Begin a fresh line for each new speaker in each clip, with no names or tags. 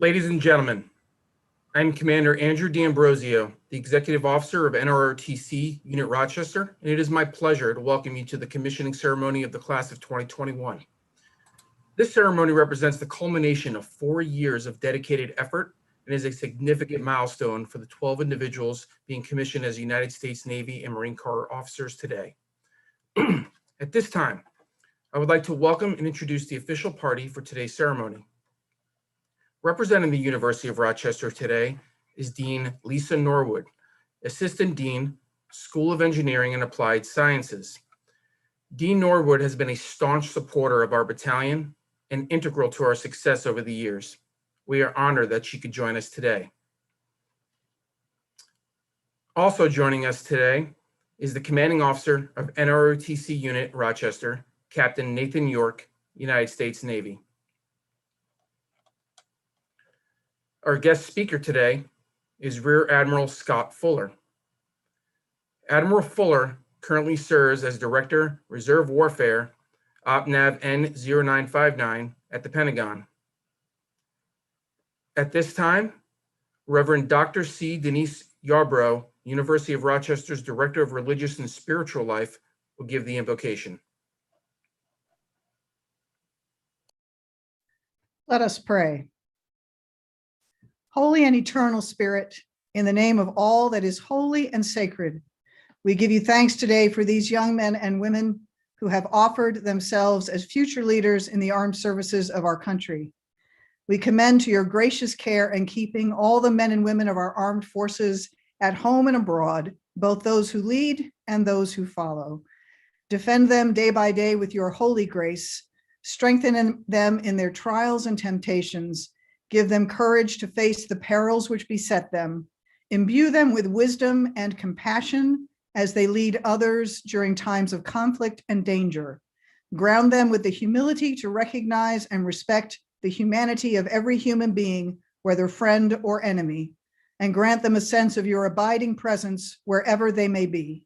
Ladies and gentlemen, I'm Commander Andrew D'Ambrosio, the Executive Officer of NROTC Unit Rochester, and it is my pleasure to welcome you to the commissioning ceremony of the class of 2021. This ceremony represents the culmination of 4 years of dedicated effort and is a significant milestone for the 12 individuals being commissioned as United States Navy and Marine Corps officers today. At this time, I would like to welcome and introduce the official party for today's ceremony. Representing the University of Rochester today is Dean Lisa Norwood, Assistant Dean, School of Engineering and Applied Sciences. Dean Norwood has been a staunch supporter of our battalion and integral to our success over the years. We are honored that she could join us today. Also joining us today is the Commanding Officer of NROTC Unit Rochester, Captain Nathan York, United States Navy. Our guest speaker today is Rear Admiral Scott Fuller. Admiral Fuller currently serves as Director, Reserve Warfare, OpNav N0959 at the Pentagon. At this time, Reverend Dr. C. Denise Yarbrough, University of Rochester's Director of Religious and Spiritual Life, will give the invocation.
Let us pray. Holy and eternal Spirit, in the name of all that is holy and sacred, we give you thanks today for these young men and women who have offered themselves as future leaders in the armed services of our country. We commend to your gracious care and keeping all the men and women of our armed forces at home and abroad, both those who lead and those who follow. Defend them day by day with your holy grace, strengthen them in their trials and temptations, give them courage to face the perils which beset them, imbue them with wisdom and compassion as they lead others during times of conflict and danger. Ground them with the humility to recognize and respect the humanity of every human being, whether friend or enemy, and grant them a sense of your abiding presence wherever they may be.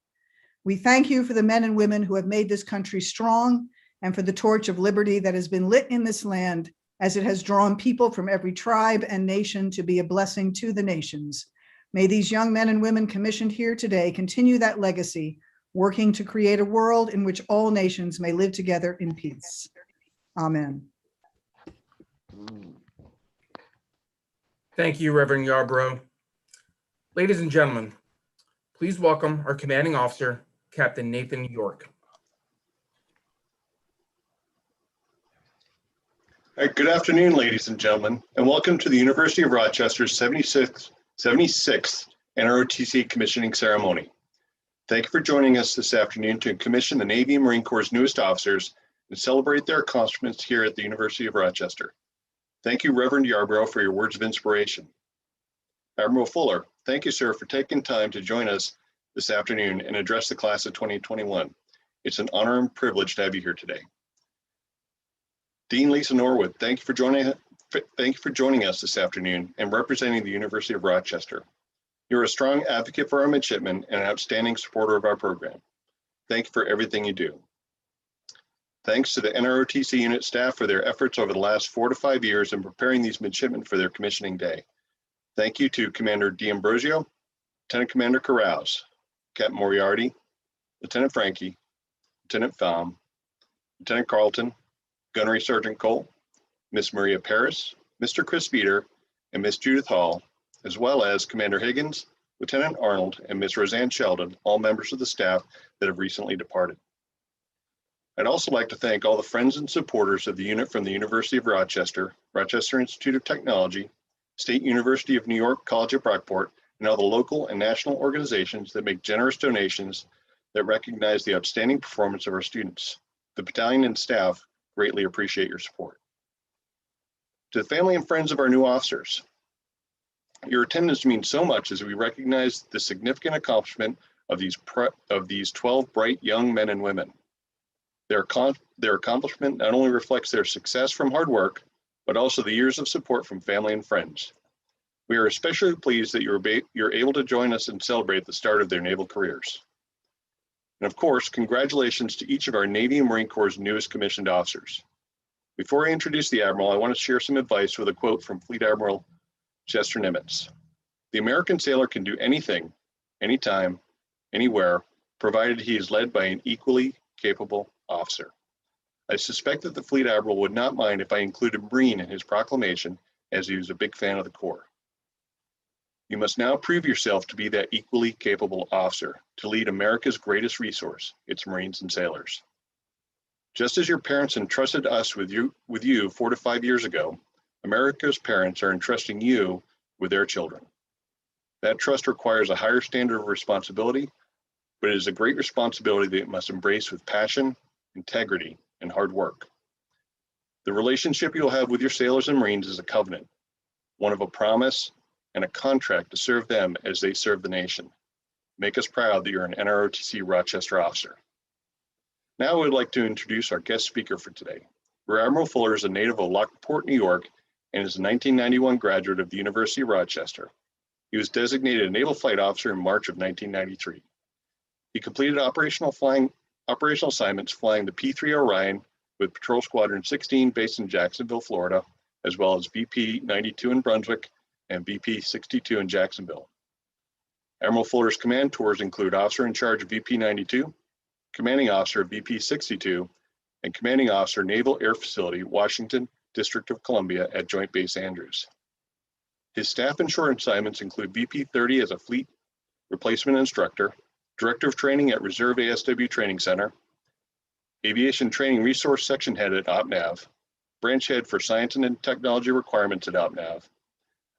We thank you for the men and women who have made this country strong and for the torch of liberty that has been lit in this land as it has drawn people from every tribe and nation to be a blessing to the nations. May these young men and women commissioned here today continue that legacy, working to create a world in which all nations may live together in peace. Amen.
Thank you, Reverend Yarbrough. Ladies and gentlemen, please welcome our Commanding Officer, Captain Nathan York.
All right, good afternoon, ladies and gentlemen, and welcome to the University of Rochester's 76th NROTC commissioning ceremony. Thank you for joining us this afternoon to commission the Navy and Marine Corps' newest officers and celebrate their accomplishments here at the University of Rochester. Thank you, Reverend Yarbrough, for your words of inspiration. Admiral Fuller, thank you, sir, for taking time to join us this afternoon and address the class of 2021. It's an honor and privilege to have you here today. Dean Lisa Norwood, thank you for joining us this afternoon and representing the University of Rochester. You're a strong advocate for our midshipmen and an outstanding supporter of our program. Thank you for everything you do. Thanks to the NROTC unit staff for their efforts over the last 4 to 5 years in preparing these midshipmen for their commissioning day. Thank you to Commander D'Ambrosio, Lieutenant Commander Carouse, Captain Moriarty, Lieutenant Frankie, Lieutenant Pham, Lieutenant Carlton, Gunnery Sergeant Cole, Miss Maria Paris, Mr. Chris Beater, and Miss Judith Hall, as well as Commander Higgins, Lieutenant Arnold, and Miss Roseanne Sheldon, all members of the staff that have recently departed. I'd also like to thank all the friends and supporters of the unit from the University of Rochester, Rochester Institute of Technology, State University of New York College at Brockport, and all the local and national organizations that make generous donations that recognize the outstanding performance of our students. The battalion and staff greatly appreciate your support. To the family and friends of our new officers, your attendance means so much as we recognize the significant accomplishment of these 12 bright young men and women. Their accomplishment not only reflects their success from hard work, but also the years of support from family and friends. We are especially pleased that you're able to join us and celebrate the start of their naval careers. And of course, congratulations to each of our Navy and Marine Corps' newest commissioned officers. Before I introduce the Admiral, I want to share some advice with a quote from Fleet Admiral Chester Nimitz. The American sailor can do anything, anytime, anywhere, provided he is led by an equally capable officer. I suspect that the Fleet Admiral would not mind if I included Marine in his proclamation, as he was a big fan of the Corps. You must now prove yourself to be that equally capable officer to lead America's greatest resource, its Marines and sailors. Just as your parents entrusted us with you 4 to 5 years ago, America's parents are entrusting you with their children. That trust requires a higher standard of responsibility, but it is a great responsibility that you must embrace with passion, integrity, and hard work. The relationship you'll have with your sailors and Marines is a covenant, one of a promise and a contract to serve them as they serve the nation. Make us proud that you're an NROTC Rochester officer. Now I would like to introduce our guest speaker for today. Rear Admiral Fuller is a native of Lockport, New York, and is a 1991 graduate of the University of Rochester. He was designated a Naval Flight Officer in March of 1993. He completed operational assignments flying the P-3 Orion with Patrol Squadron 16 based in Jacksonville, Florida, as well as VP-92 in Brunswick and VP-62 in Jacksonville. Admiral Fuller's command tours include Officer in Charge of VP-92, Commanding Officer of VP-62, and Commanding Officer, Naval Air Facility, Washington, District of Columbia at Joint Base Andrews. His staff and shore assignments include VP-30 as a fleet replacement instructor, Director of Training at Reserve ASW Training Center, Aviation Training Resource Section Head at OpNav, Branch Head for Science and Technology Requirements at OpNav,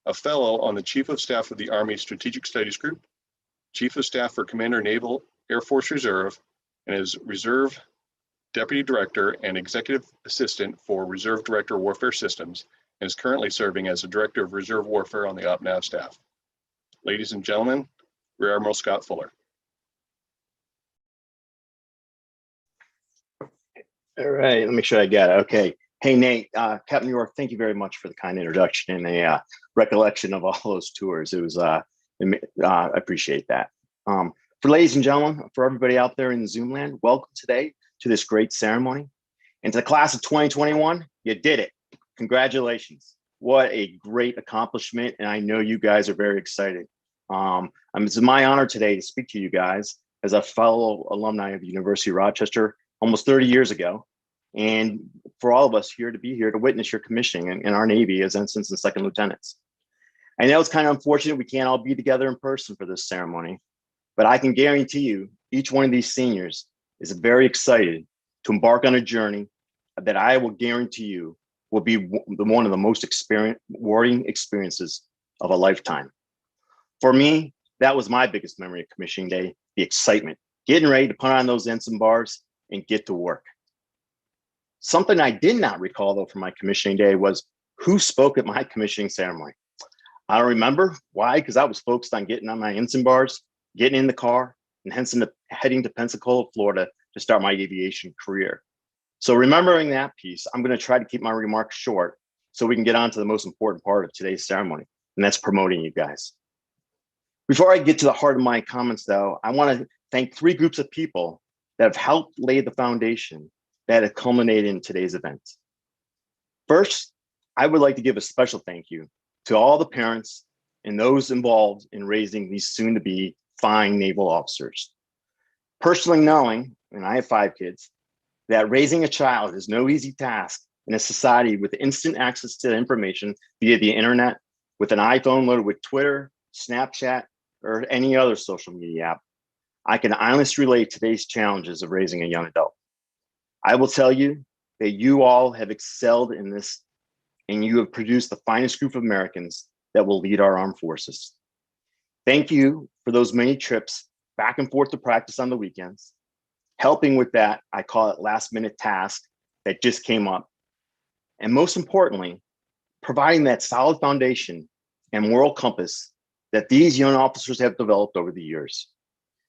a Fellow on the Chief of Staff of the Army Strategic Studies Group, Chief of Staff for Commander Naval Air Force Reserve, and is Reserve Deputy Director and Executive Assistant for Reserve Director Warfare Systems, and is currently serving as the Director of Reserve Warfare on the OpNav staff. Ladies and gentlemen, Rear Admiral Scott Fuller.
All right, let me make sure I got it. Okay. Hey, Nate, Captain York, thank you very much for the kind introduction and a recollection of all those tours. It was, I appreciate that. For ladies and gentlemen, for everybody out there in the Zoom land, welcome today to this great ceremony. And to the class of 2021, you did it. Congratulations. What a great accomplishment. And I know you guys are very excited. It's my honor today to speak to you guys as a fellow alumni of the University of Rochester almost 30 years ago. And for all of us here to be here to witness your commissioning in our Navy as ensigns and second lieutenants. I know it's kind of unfortunate we can't all be together in person for this ceremony, but I can guarantee you each one of these seniors is very excited to embark on a journey that I will guarantee you will be one of the most rewarding experiences of a lifetime. For me, that was my biggest memory of commissioning day, the excitement, getting ready to put on those ensign bars and get to work. Something I did not recall though from my commissioning day was who spoke at my commissioning ceremony. I don't remember. Why? Because I was focused on getting on my ensign bars, getting in the car, and hence heading to Pensacola, Florida to start my aviation career. So remembering that piece, I'm going to try to keep my remarks short so we can get on to the most important part of today's ceremony, and that's promoting you guys. Before I get to the heart of my comments though, I want to thank 3 groups of people that have helped lay the foundation that have culminated in today's event. First, I would like to give a special thank you to all the parents and those involved in raising these soon-to-be fine naval officers. Personally knowing, and I have 5 kids, that raising a child is no easy task in a society with instant access to information via the internet, with an iPhone loaded with Twitter, Snapchat, or any other social media app, I can honestly relate to today's challenges of raising a young adult. I will tell you that you all have excelled in this, and you have produced the finest group of Americans that will lead our armed forces. Thank you for those many trips back and forth to practice on the weekends. Helping with that, I call it last minute task that just came up. And most importantly, providing that solid foundation and moral compass that these young officers have developed over the years.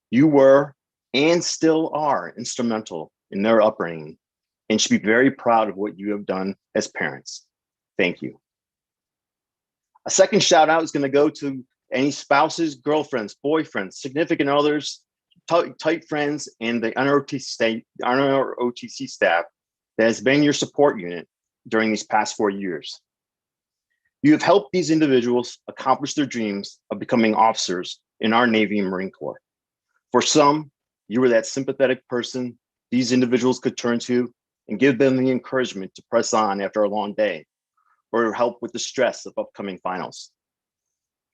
You were and still are instrumental in their upbringing and should be very proud of what you have done as parents. Thank you. A second shout out is going to go to any spouses, girlfriends, boyfriends, significant others, tight friends, and the NROTC staff that has been your support unit during these past 4 years. You have helped these individuals accomplish their dreams of becoming officers in our Navy and Marine Corps. For some, you were that sympathetic person these individuals could turn to and give them the encouragement to press on after a long day, or help with the stress of upcoming finals.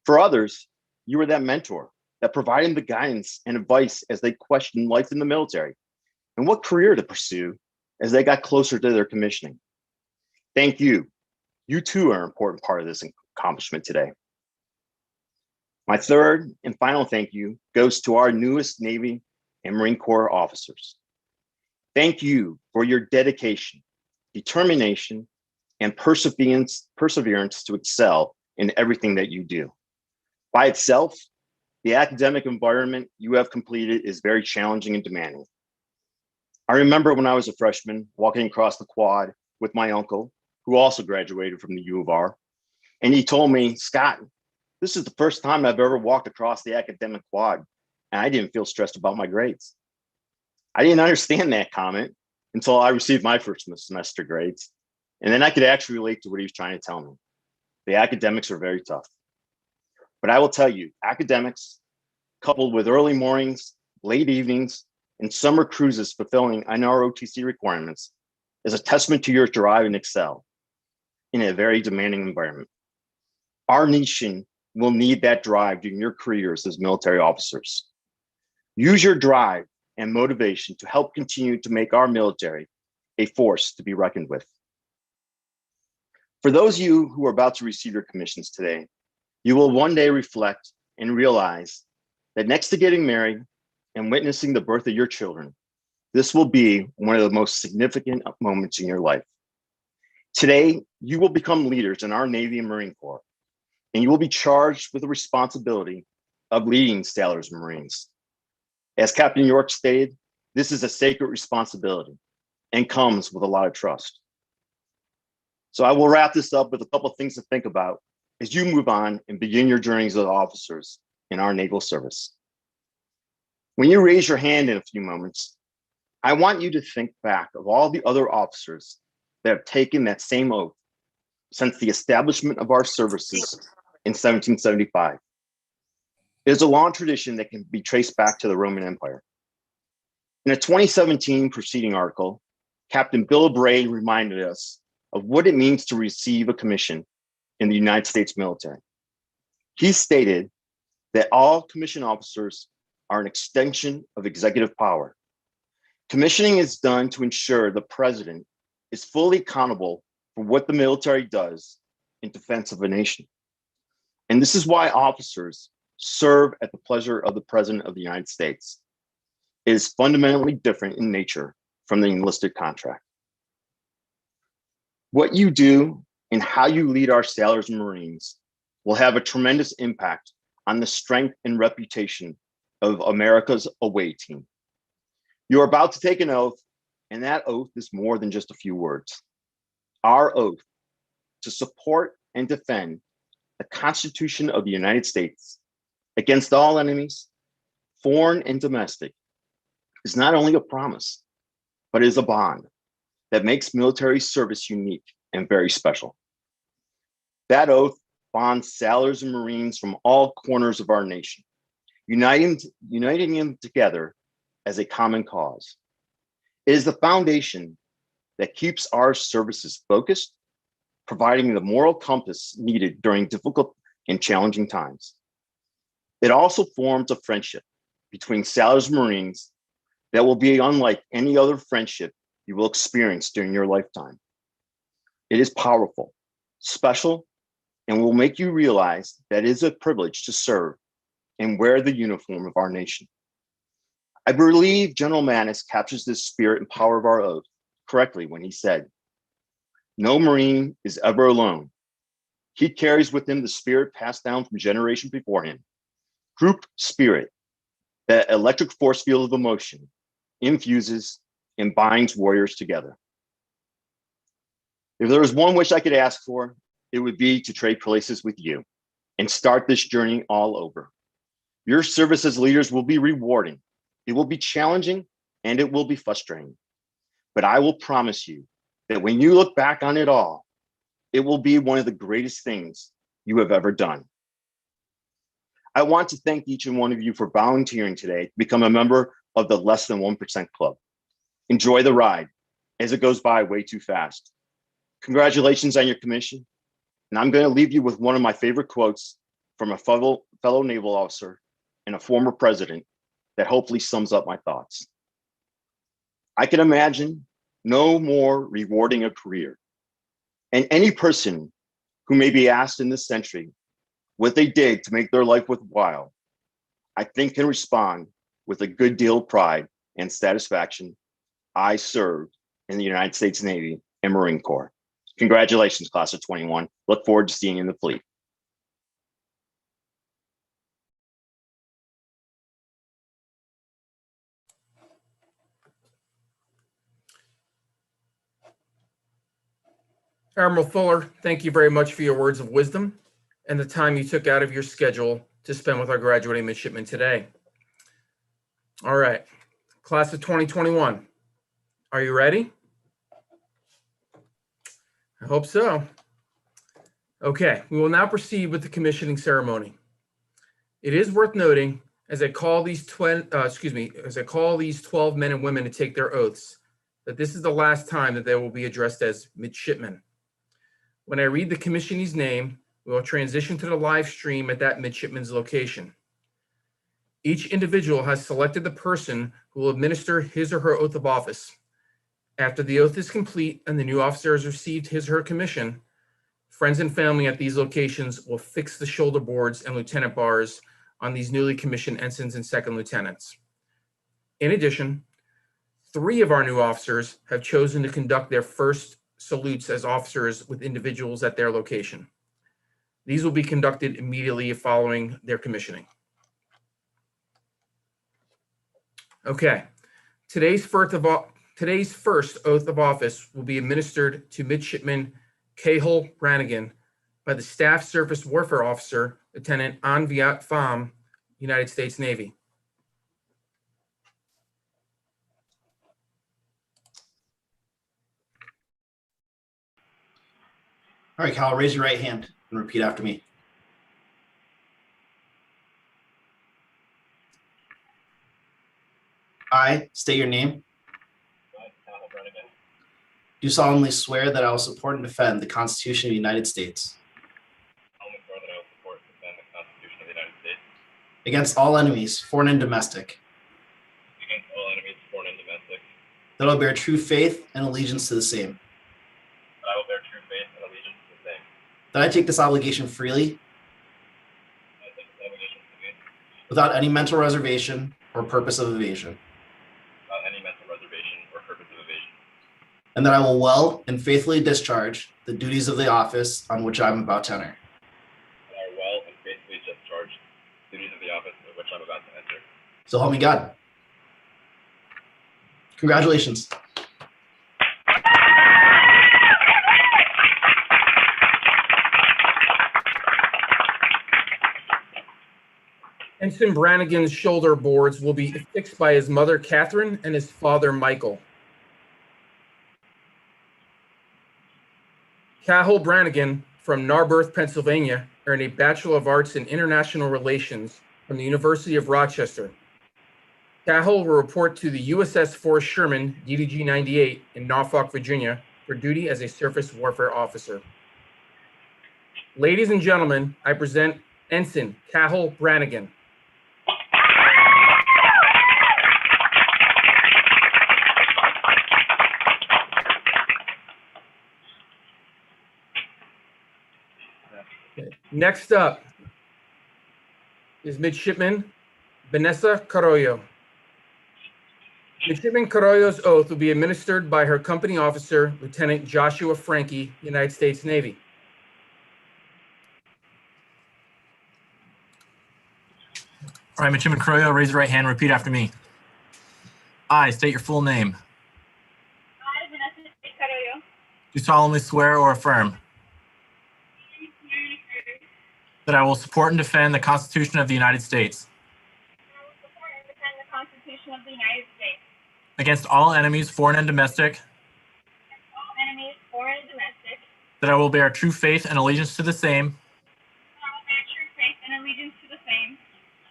For others, you were that mentor that provided the guidance and advice as they questioned life in the military and what career to pursue as they got closer to their commissioning. Thank you. You too are an important part of this accomplishment today. My third and final thank you goes to our newest Navy and Marine Corps officers. Thank you for your dedication, determination, and perseverance to excel in everything that you do. By itself, the academic environment you have completed is very challenging and demanding. I remember when I was a freshman walking across the quad with my uncle, who also graduated from the U of R, and he told me, "Scott, this is the first time I've ever walked across the academic quad, and I didn't feel stressed about my grades." I didn't understand that comment until I received my first semester grades, and then I could actually relate to what he was trying to tell me. The academics are very tough. But I will tell you, academics, coupled with early mornings, late evenings, and summer cruises fulfilling NROTC requirements, is a testament to your drive and excel in a very demanding environment. Our nation will need that drive during your careers as military officers. Use your drive and motivation to help continue to make our military a force to be reckoned with. For those of you who are about to receive your commissions today, you will one day reflect and realize that next to getting married and witnessing the birth of your children, this will be one of the most significant moments in your life. Today, you will become leaders in our Navy and Marine Corps, and you will be charged with the responsibility of leading sailors and Marines. As Captain York stated, this is a sacred responsibility and comes with a lot of trust. So I will wrap this up with a couple of things to think about as you move on and begin your journeys as officers in our naval service. When you raise your hand in a few moments, I want you to think back of all the other officers that have taken that same oath since the establishment of our services in 1775. It is a long tradition that can be traced back to the Roman Empire. In a 2017 preceding article, Captain Bill Bray reminded us of what it means to receive a commission in the United States military. He stated that all commissioned officers are an extension of executive power. Commissioning is done to ensure the president is fully accountable for what the military does in defense of a nation. And this is why officers serve at the pleasure of the President of the United States. It is fundamentally different in nature from the enlisted contract. What you do and how you lead our sailors and Marines will have a tremendous impact on the strength and reputation of America's away team. You're about to take an oath, and that oath is more than just a few words. Our oath to support and defend the Constitution of the United States against all enemies, foreign and domestic, is not only a promise, but is a bond that makes military service unique and very special. That oath bonds sailors and Marines from all corners of our nation, uniting them together as a common cause. It is the foundation that keeps our services focused, providing the moral compass needed during difficult and challenging times. It also forms a friendship between sailors and Marines that will be unlike any other friendship you will experience during your lifetime. It is powerful, special, and will make you realize that it is a privilege to serve and wear the uniform of our nation. I believe General Mattis captures this spirit and power of our oath correctly when he said, "No Marine is ever alone. He carries with him the spirit passed down from generations before him. Group spirit, that electric force field of emotion, infuses and binds warriors together." If there was one wish I could ask for, it would be to trade places with you and start this journey all over. Your service as leaders will be rewarding. It will be challenging and it will be frustrating. But I will promise you that when you look back on it all, it will be one of the greatest things you have ever done. I want to thank each and one of you for volunteering today to become a member of the Less Than 1% Club. Enjoy the ride, as it goes by way too fast. Congratulations on your commission. And I'm going to leave you with one of my favorite quotes from a fellow naval officer and a former president that hopefully sums up my thoughts. I can imagine no more rewarding a career. And any person who may be asked in this century what they did to make their life worthwhile, I think can respond with a good deal of pride and satisfaction. I served in the United States Navy and Marine Corps. Congratulations, class of 21. Look forward to seeing you in the fleet.
Admiral Fuller, thank you very much for your words of wisdom and the time you took out of your schedule to spend with our graduating midshipmen today. All right, class of 2021, are you ready? I hope so. Okay, we will now proceed with the commissioning ceremony. It is worth noting, as I call these 12 men and women to take their oaths, that this is the last time that they will be addressed as midshipmen. When I read the commissionee's name, we will transition to the live stream at that midshipman's location. Each individual has selected the person who will administer his or her oath of office. After the oath is complete and the new officer has received his or her commission, friends and family at these locations will fix the shoulder boards and lieutenant bars on these newly commissioned ensigns and second lieutenants. In addition, 3 of our new officers have chosen to conduct their first salutes as officers with individuals at their location. These will be conducted immediately following their commissioning. Okay, today's first oath of office will be administered to Midshipman Cahill Brannigan by the Staff Surface Warfare Officer, Lieutenant En Viat Pham, United States Navy.
All right, Cal, raise your right hand and repeat after me. I state your name. Do solemnly swear that I will support and defend the Constitution of the United States against all enemies, foreign and domestic. That I will bear true faith and allegiance to the same. That I take this obligation freely, without any mental reservation or purpose of evasion. And that I will well and faithfully discharge the duties of the office on which I am about to enter. So help me God. Congratulations.
Ensign Brannigan's shoulder boards will be fixed by his mother, Catherine, and his father, Michael. Cahill Brannigan from Narberth, Pennsylvania, earned a Bachelor of Arts in International Relations from the University of Rochester. Cahill will report to the USS Forrest Sherman, DDG 98, in Norfolk, Virginia, for duty as a surface warfare officer. Ladies and gentlemen, I present Ensign Cahill Brannigan. Next up is Midshipman Vanessa Carollo. Midshipman Carollo's oath will be administered by her company officer, Lieutenant Joshua Frankie, United States Navy.
All right, Midshipman Carollo, raise your right hand and repeat after me. I state your full name.
I, Vanessa Carollo,
Do solemnly swear or affirm that I will support and defend the Constitution of the United States
I will support and defend the Constitution of the United States
against all enemies, foreign and domestic,
against all enemies,
that I will bear true faith and allegiance to the same,
that I will bear true faith and allegiance to the same,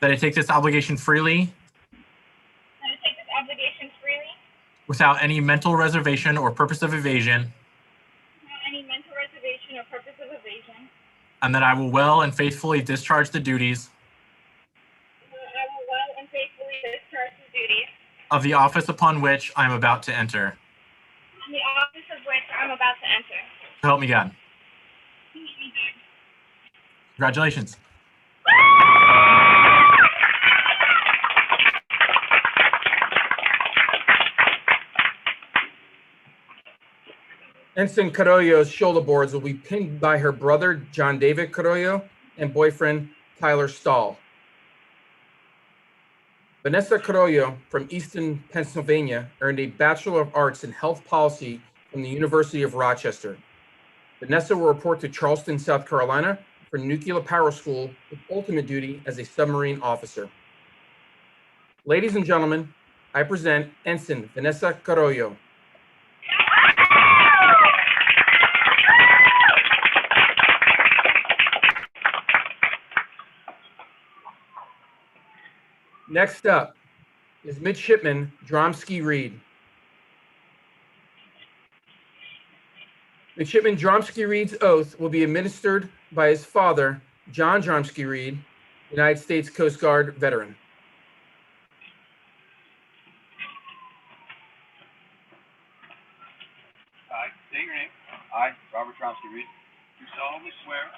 that I take this obligation freely
that I take this obligation freely
without any mental reservation or purpose of evasion,
without any mental reservation or purpose of evasion,
and that I will well and faithfully discharge the duties
and that I will well and faithfully discharge the duties
of the office upon which I am about to enter.
in the office of which I am about to enter.
So help me God.
So help me God.
Congratulations.
Ensign Carollo's shoulder boards will be pinned by her brother, John David Carollo, and boyfriend, Tyler Stahl. Vanessa Carollo from Easton, Pennsylvania, earned a Bachelor of Arts in Health Policy from the University of Rochester. Vanessa will report to Charleston, South Carolina for Nuclear Power School with ultimate duty as a submarine officer. Ladies and gentlemen, I present Ensign Vanessa Carollo. Next up is Midshipman Dromsky Reed. Midshipman Dromsky Reed's oath will be administered by his father, John Dromsky Reed, United States Coast Guard veteran.
I state your name. I, Robert Dromsky Reed, do solemnly swear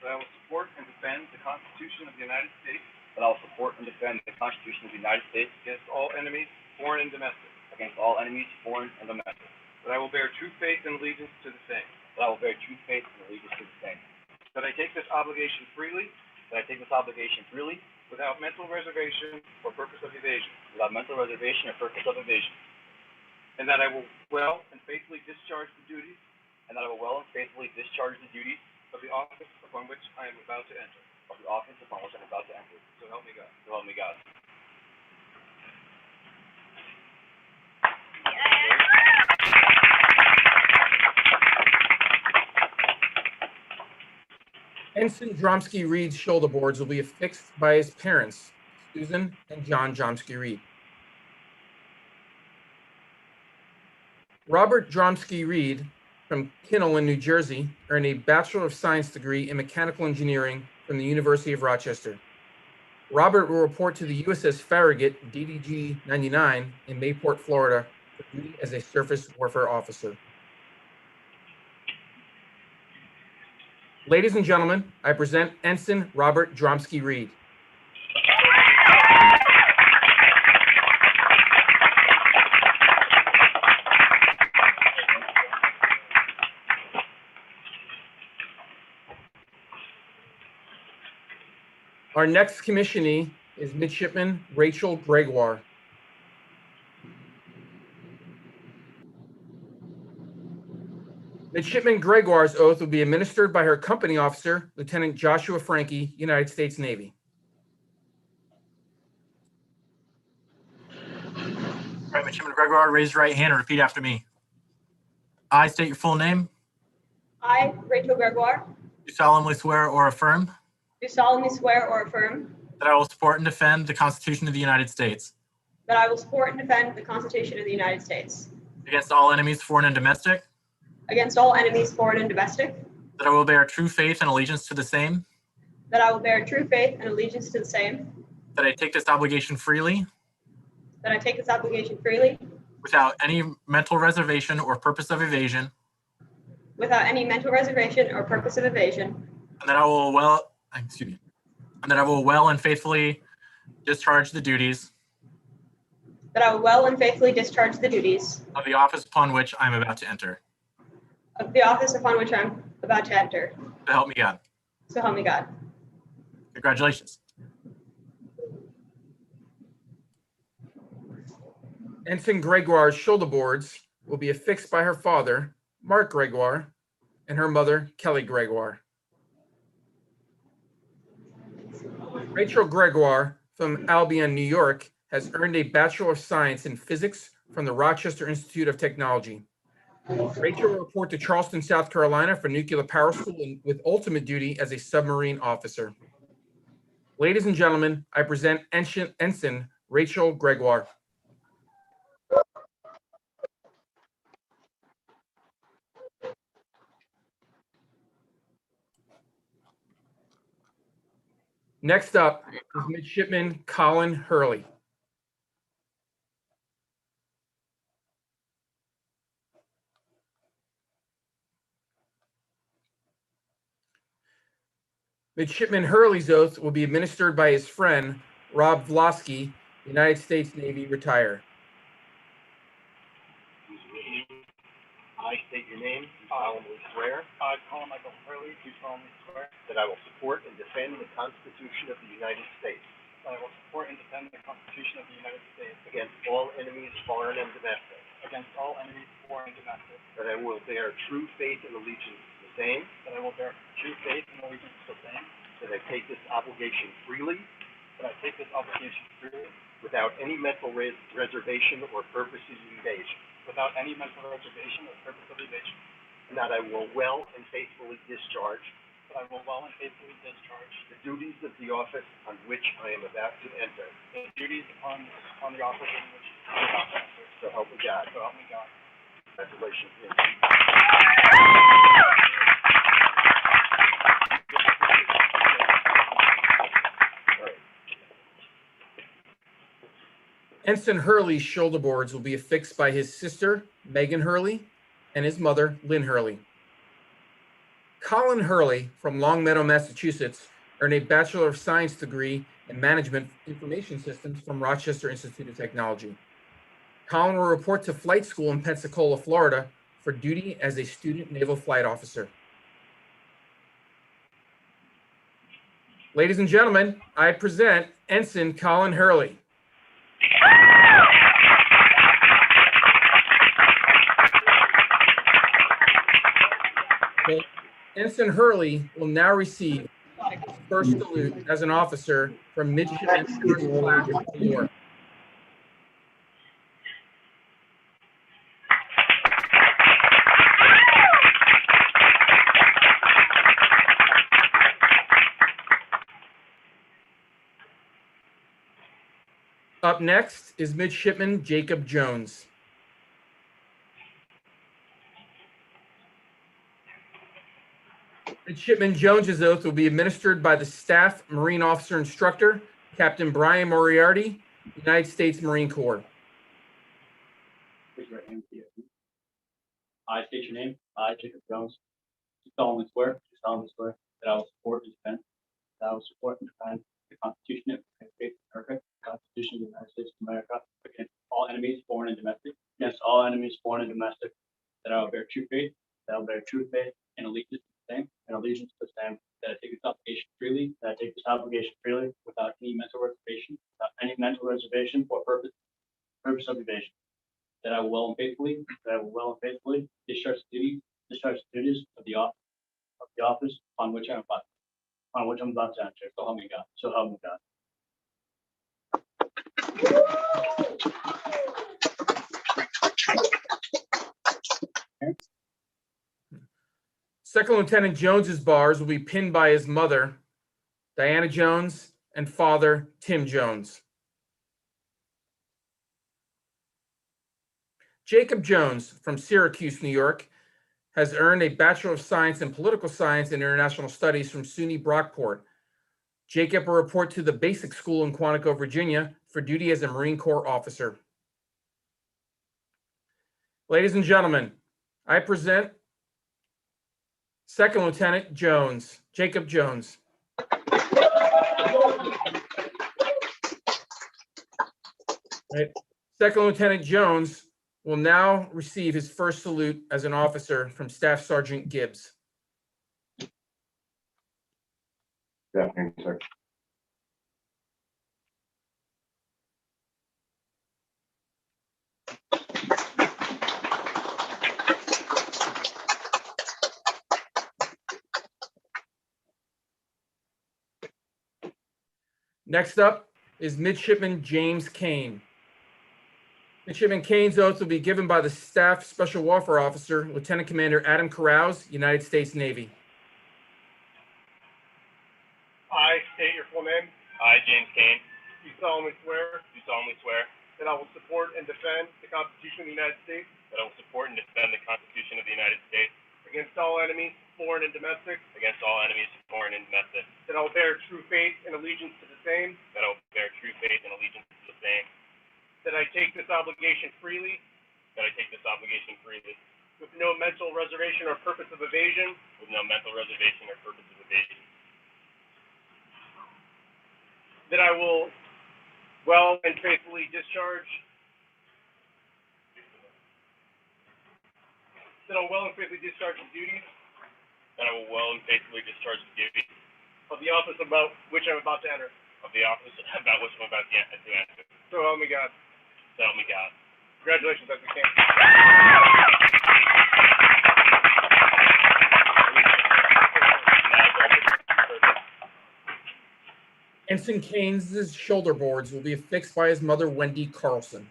that I will support and defend the Constitution of the United States, that I will support and defend the Constitution of the United States against all enemies, foreign and domestic, that I will bear true faith and allegiance to the same, that I take this obligation freely, without mental reservation or purpose of evasion, and that I will well and faithfully discharge the duties of the office upon which I am about to enter. So help me God.
Ensign Dromsky Reed's shoulder boards will be affixed by his parents, Susan and John Dromsky Reed. Robert Dromsky Reed from Kinnell in New Jersey earned a Bachelor of Science degree in Mechanical Engineering from the University of Rochester. Robert will report to the USS Farragut DDG-99 in Mayport, Florida, for duty as a surface warfare officer. Ladies and gentlemen, I present Ensign Robert Dromsky Reed. Our next commissionee is Midshipman Rachel Gregoire. Midshipman Gregoire's oath will be administered by her company officer, Lieutenant Joshua Frankie, United States Navy.
All right, Midshipman Gregoire, raise your right hand and repeat after me. I state your full name.
I, Rachel Gregoire,
Do solemnly swear or affirm
do solemnly swear or affirm
that I will support and defend the Constitution of the United States
that I will support and defend the Constitution of the United States
against all enemies, foreign and domestic,
against all enemies, foreign and domestic,
that I will bear true faith and allegiance to the same,
that I will bear true faith and allegiance to the same,
that I take this obligation freely
that I take this obligation freely
without any mental reservation or purpose of evasion,
without any mental reservation or purpose of evasion,
and that I will well and faithfully discharge the duties
that I will well and faithfully discharge the duties
of the office upon which I am about to enter.
of the office upon which I'm about to enter.
So help me God.
So help me God.
Congratulations.
Ensign Gregoire's shoulder boards will be affixed by her father, Mark Gregoire, and her mother, Kelly Gregoire. Rachel Gregoire from Albion, New York, has earned a Bachelor of Science in Physics from the Rochester Institute of Technology. Rachel will report to Charleston, South Carolina for nuclear power school and with ultimate duty as a submarine officer. Ladies and gentlemen, I present Ensign Rachel Gregoire. Next up is Midshipman Colin Hurley. Midshipman Hurley's oath will be administered by his friend, Rob Vlosky, United States Navy, retired.
I state your name, do solemnly swear. I, Colin Michael Hurley, do solemnly swear. That I will support and defend the Constitution of the United States. That I will support and defend the Constitution of the United States. Against all enemies, foreign and domestic. Against all enemies, foreign and domestic. That I will bear true faith and allegiance to the same. That I will bear true faith and allegiance to the same. That I take this obligation freely. That I take this obligation freely. Without any mental reservation or purposes of evasion. Without any mental reservation or purpose of evasion. And that I will well and faithfully discharge. That I will well and faithfully discharge. The duties of the office on which I am about to enter. The duties on the office in which I am about to enter. So help me God. So help me God. Congratulations.
Ensign Hurley's shoulder boards will be affixed by his sister, Megan Hurley, and his mother, Lynn Hurley. Colin Hurley from Longmeadow, Massachusetts, earned a Bachelor of Science degree in Management Information Systems from Rochester Institute of Technology. Colin will report to flight school in Pensacola, Florida, for duty as a student naval flight officer. Ladies and gentlemen, I present Ensign Colin Hurley. Ensign Hurley will now receive his first salute as an officer from Midshipman First Class New York. Up next is Midshipman Jacob Jones. Midshipman Jones's oath will be administered by the Staff Marine Officer Instructor, Captain Brian Moriarty, United States Marine Corps.
Raise your right hand and repeat after me. I state your name. I, Jacob Jones, do solemnly swear that I will support and defend the Constitution of the United States of America, the Constitution of the United States of America, against all enemies, foreign and domestic, that I will bear true faith, and allegiance to the same, that I take this obligation freely, without any mental reservation or purpose of evasion. That I will well and faithfully discharge the duties of the office on which I'm about to enter. So help me God. So help me God.
Second Lieutenant Jones's bars will be pinned by his mother, Diana Jones, and father, Tim Jones. Jacob Jones from Syracuse, New York, has earned a Bachelor of Science in Political Science and International Studies from SUNY Brockport. Jacob will report to the Basic School in Quantico, Virginia, for duty as a Marine Corps officer. Ladies and gentlemen, I present Second Lieutenant Jones, Jacob Jones. Right. Second Lieutenant Jones will now receive his first salute as an officer from Staff Sergeant Gibbs.
Good afternoon, sir.
Next up is Midshipman James Kane. Midshipman Kane's oath will be given by the Staff Special Warfare Officer, Lieutenant Commander Adam Carouse, United States Navy.
I state your full name. I, James Kane. Do solemnly swear. Do solemnly swear. That I will support and defend the Constitution of the United States. That I will support and defend the Constitution of the United States. Against all enemies, foreign and domestic. Against all enemies, foreign and domestic. That I will bear true faith and allegiance to the same. That I will bear true faith and allegiance to the same. That I take this obligation freely. That I take this obligation freely. With no mental reservation or purpose of evasion. With no mental reservation or purpose of evasion. That I will well and faithfully discharge. That I will well and faithfully discharge the duties. That I will well and faithfully discharge the duties of the office about which I'm about to enter. Of the office about which I'm about to enter. So help me God. So help me God. Congratulations, Dr. King.
Ensign Kane's shoulder boards will be affixed by his mother, Wendy Carlson.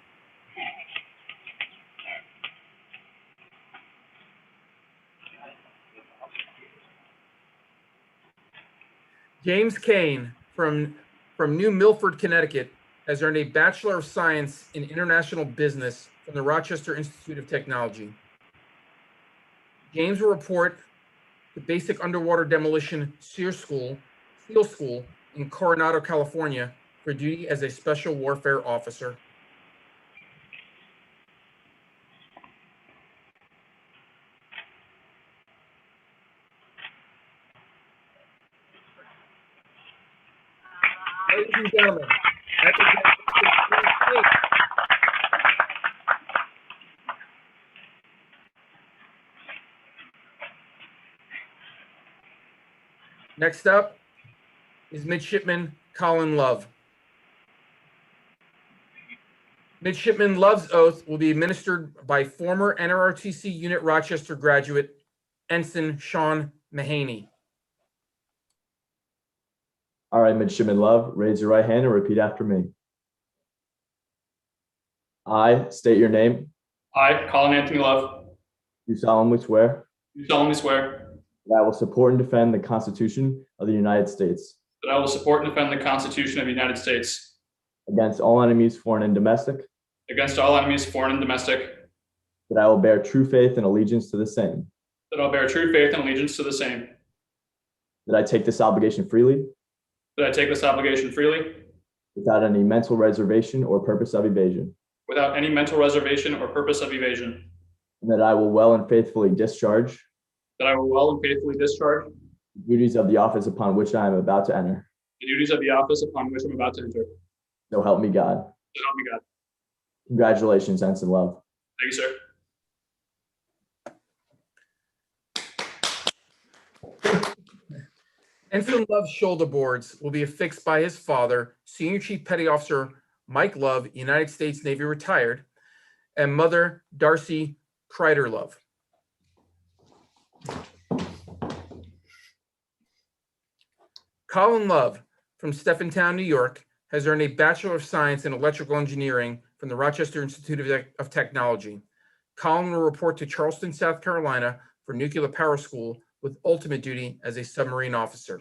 James Kane from New Milford, Connecticut, has earned a Bachelor of Science in International Business from the Rochester Institute of Technology. James will report the Basic Underwater Demolition SEAL School in Coronado, California, for duty as a Special Warfare Officer. Ladies and gentlemen, I present James Kane. Next up is Midshipman Colin Love. Midshipman Love's oath will be administered by former NROTC Unit Rochester graduate Ensign Sean Mahaney.
All right, Midshipman Love, raise your right hand and repeat after me. I state your name.
I, Colin Anthony Love,
Do solemnly swear
do solemnly swear
that I will support and defend the Constitution of the United States
that I will support and defend the Constitution of the United States
against all enemies, foreign and domestic,
against all enemies, foreign and domestic,
that I will bear true faith and allegiance to the same,
that I'll bear true faith and allegiance to the same,
that I take this obligation freely
that I take this obligation freely
without any mental reservation or purpose of evasion,
without any mental reservation or purpose of evasion,
and that I will well and faithfully discharge
that I will well and faithfully discharge
the duties of the office upon which I am about to enter.
the duties of the office upon which I'm about to enter.
So help me God.
So help me God.
Congratulations, Ensign Love.
Thank you, sir.
Ensign Love's shoulder boards will be affixed by his father, Senior Chief Petty Officer Mike Love, United States Navy retired, and mother Darcy Kreider Love. Colin Love from Stephentown, New York, has earned a Bachelor of Science in Electrical Engineering from the Rochester Institute of Technology. Colin will report to Charleston, South Carolina for Nuclear Power School with ultimate duty as a submarine officer.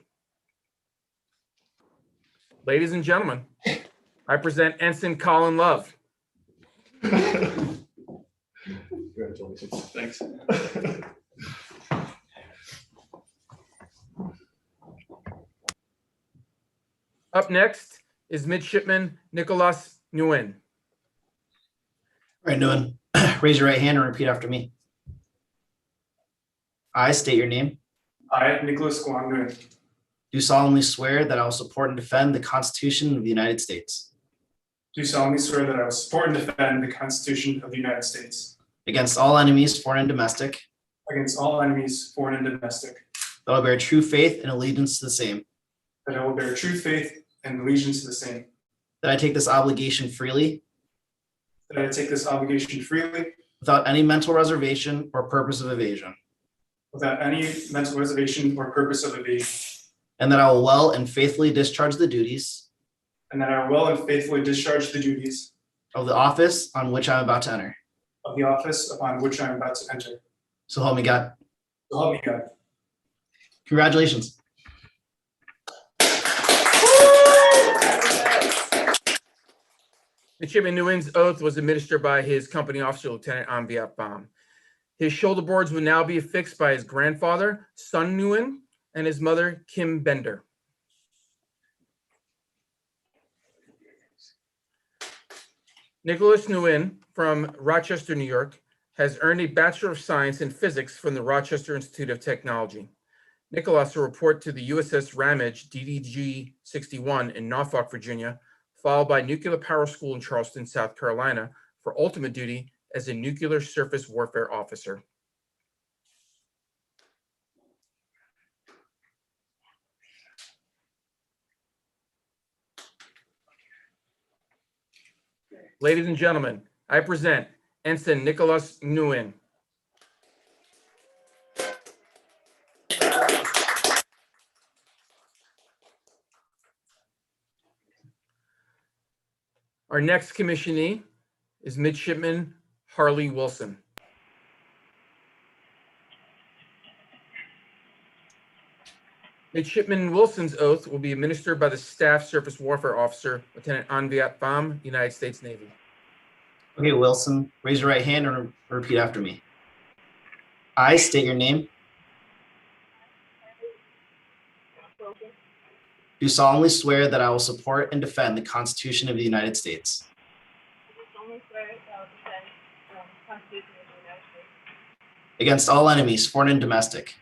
Ladies and gentlemen, I present Ensign Colin Love.
Congratulations. Thanks.
Up next is Midshipman Nicholas Nguyen.
All right, Nguyen, raise your right hand and repeat after me. I state your name.
I, Nicholas Nguyen,
Do solemnly swear that I will support and defend the Constitution of the United States
do solemnly swear that I will support and defend the Constitution of the United States
against all enemies, foreign and domestic,
against all enemies, foreign and domestic,
that I will bear true faith and allegiance to the same,
that I will bear true faith and allegiance to the same,
that I take this obligation freely
that I take this obligation freely
without any mental reservation or purpose of evasion,
without any mental reservation or purpose of evasion,
and that I will well and faithfully discharge the duties
and that I will well and faithfully discharge the duties
of the office on which I'm about to enter.
of the office upon which I am about to enter.
So help me God.
So help me God.
Congratulations.
Midshipman Nguyen's oath was administered by his company officer, Lieutenant Ambiat Baum. His shoulder boards will now be affixed by his grandfather, Sun Nguyen, and his mother, Kim Bender. Nicholas Nguyen from Rochester, New York, has earned a Bachelor of Science in Physics from the Rochester Institute of Technology. Nicholas will report to the USS Ramage DDG-61 in Norfolk, Virginia, followed by Nuclear Power School in Charleston, South Carolina, for ultimate duty as a nuclear surface warfare officer. Ladies and gentlemen, I present Ensign Nicholas Nguyen. Our next commissionee is Midshipman Harley Wilson. Midshipman Wilson's oath will be administered by the Staff Surface Warfare Officer, Lieutenant Anviat Baum, United States Navy.
Okay, Wilson, raise your right hand and repeat after me. I state your name. Do solemnly swear that I will support and defend the Constitution of the United States against all enemies, foreign and domestic.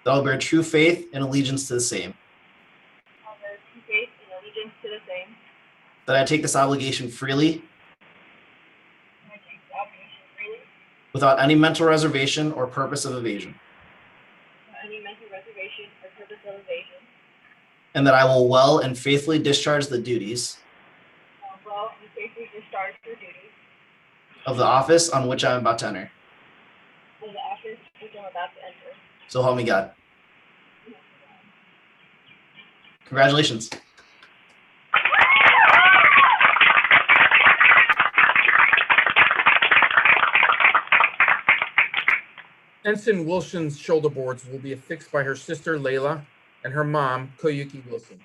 That I will bear true faith and allegiance to the same. That I take this obligation freely, without any mental reservation or purpose of evasion. And that I will well and faithfully discharge the duties of the office on which I am about to enter. So help me God. Congratulations.
Ensign Wilson's shoulder boards will be affixed by her sister Layla and her mom, Koyuki Wilson.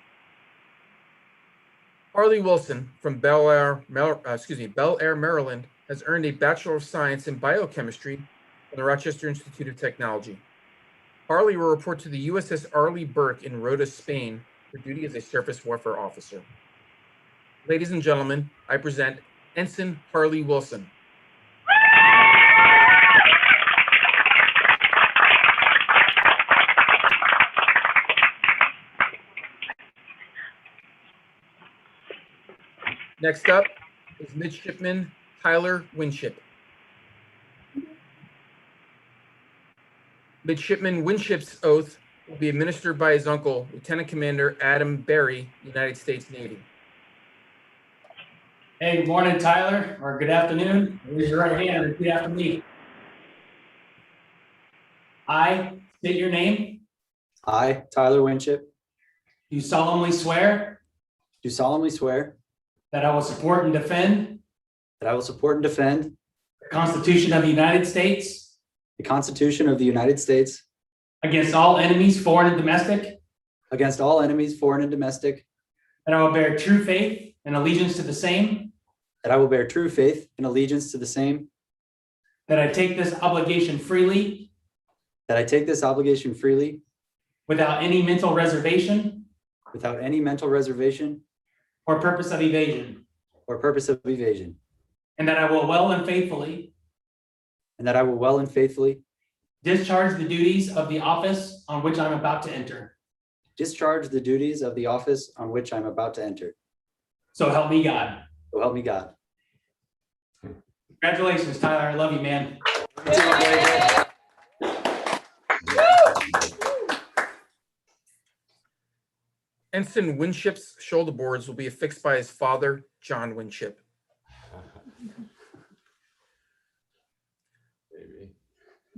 Harley Wilson from Bel Air, Maryland, has earned a Bachelor of Science in Biochemistry from the Rochester Institute of Technology. Harley will report to the USS Arleigh Burke in Rota, Spain, for duty as a surface warfare officer. Ladies and gentlemen, I present Ensign Harley Wilson. Next up is Midshipman Tyler Winship. Midshipman Winship's oath will be administered by his uncle, Lieutenant Commander Adam Berry, United States Navy.
Hey, good morning, Tyler, or good afternoon. Raise your right hand and repeat after me. I state your name.
I, Tyler Winship,
Do solemnly swear
do solemnly swear
that I will support and defend
that I will support and defend
the Constitution of the United States
the Constitution of the United States
against all enemies, foreign and domestic,
against all enemies, foreign and domestic,
that I will bear true faith and allegiance to the same,
that I will bear true faith and allegiance to the same,
that I take this obligation freely
that I take this obligation freely
without any mental reservation
without any mental reservation
or purpose of evasion,
or purpose of evasion,
and that I will well and faithfully
and that I will well and faithfully
discharge the duties of the office on which I'm about to enter.
discharge the duties of the office on which I'm about to enter.
So help me God.
So help me God.
Congratulations, Tyler. I love you, man.
Ensign Winship's shoulder boards will be affixed by his father, John Winship.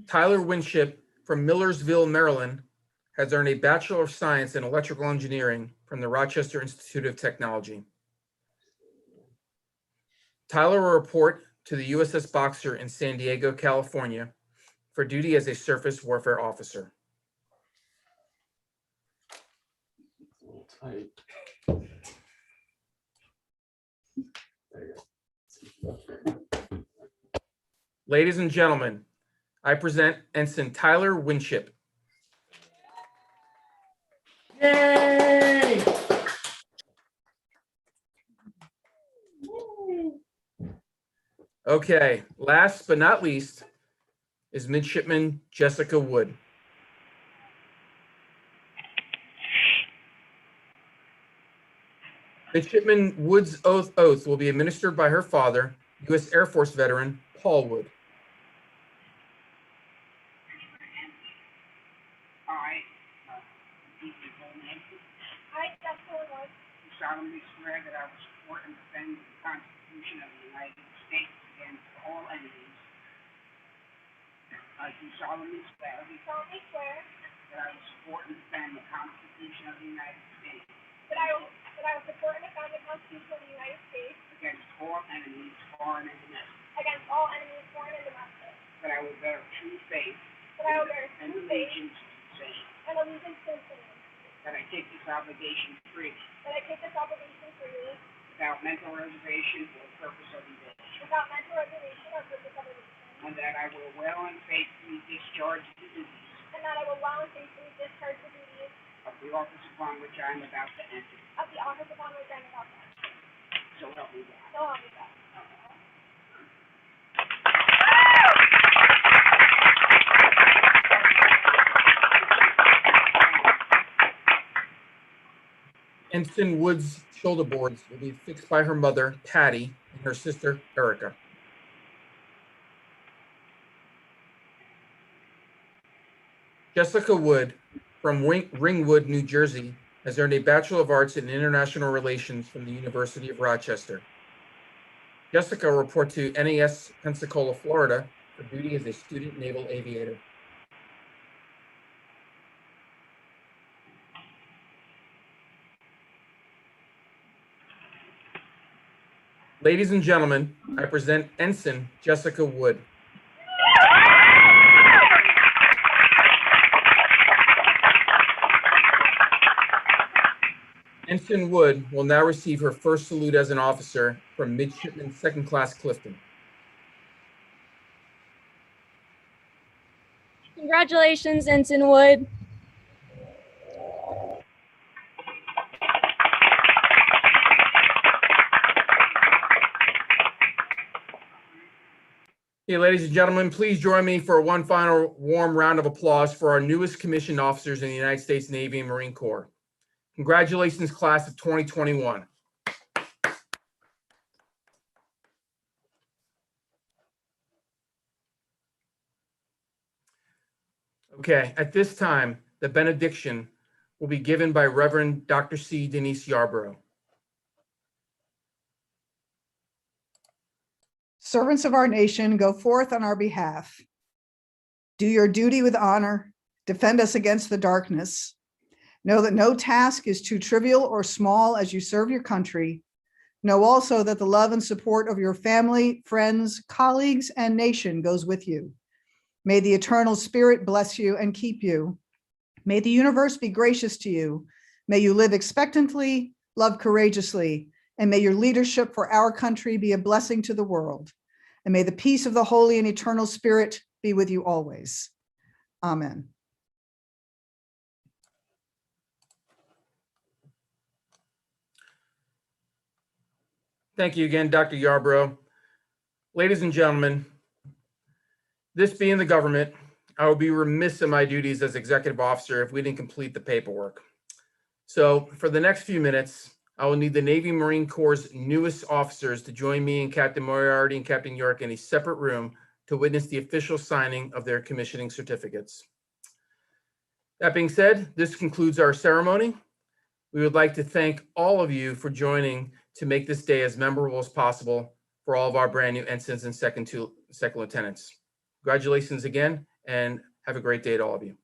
Tyler Winship from Millersville, Maryland, has earned a Bachelor of Science in Electrical Engineering from the Rochester Institute of Technology. Tyler will report to the USS Boxer in San Diego, California, for duty as a surface warfare officer. Ladies and gentlemen, I present Ensign Tyler Winship.
Yay!
Okay, last but not least is Midshipman Jessica Wood. Midshipman Wood's oath will be administered by her father, U.S. Air Force veteran Paul Wood.
I, Jessica Wood,
Do solemnly swear that I will support and defend the Constitution of the United States against all enemies. I do solemnly swear that I will support and defend the Constitution of the United States
that I will support and defend the Constitution of the United States
against all enemies, foreign and domestic.
against all enemies, foreign and domestic.
That I will bear true faith
That I will bear
and
true faith
allegiance to the same.
and allegiance to the same.
That I take this obligation freely,
That I take this obligation freely,
without mental reservation or purpose of evasion.
without mental reservation or purpose of evasion.
And that I will well and faithfully discharge the duties
And that I will well and faithfully discharge the duties
of the office upon which I am about to enter.
of the office upon which I am about to enter.
So help me God.
So help me God.
Ensign Wood's shoulder boards will be fixed by her mother, Patty, and her sister, Erica. Jessica Wood from Ringwood, New Jersey, has earned a Bachelor of Arts in International Relations from the University of Rochester. Jessica will report to NAS Pensacola, Florida, for duty as a student naval aviator. Ladies and gentlemen, I present Ensign Jessica Wood. Ensign Wood will now receive her first salute as an officer from Midshipman Second Class Clifton.
Congratulations, Ensign Wood.
Okay, ladies and gentlemen, please join me for one final warm round of applause for our newest commissioned officers in the United States Navy and Marine Corps. Congratulations, class of 2021. Okay, at this time, the benediction will be given by Reverend Dr. C. Denise Yarbrough.
Servants of our nation, go forth on our behalf. Do your duty with honor. Defend us against the darkness. Know that no task is too trivial or small as you serve your country. Know also that the love and support of your family, friends, colleagues, and nation goes with you. May the eternal spirit bless you and keep you. May the universe be gracious to you. May you live expectantly, love courageously, and may your leadership for our country be a blessing to the world. And may the peace of the Holy and Eternal Spirit be with you always. Amen.
Thank you again, Dr. Yarbrough. Ladies and gentlemen, this being the government, I would be remiss in my duties as executive officer if we didn't complete the paperwork. So for the next few minutes, I will need the Navy Marine Corps' newest officers to join me and Captain Moriarty and Captain York in a separate room to witness the official signing of their commissioning certificates. That being said, this concludes our ceremony. We would like to thank all of you for joining to make this day as memorable as possible for all of our brand new ensigns and second lieutenants. Congratulations again, and have a great day to all of you.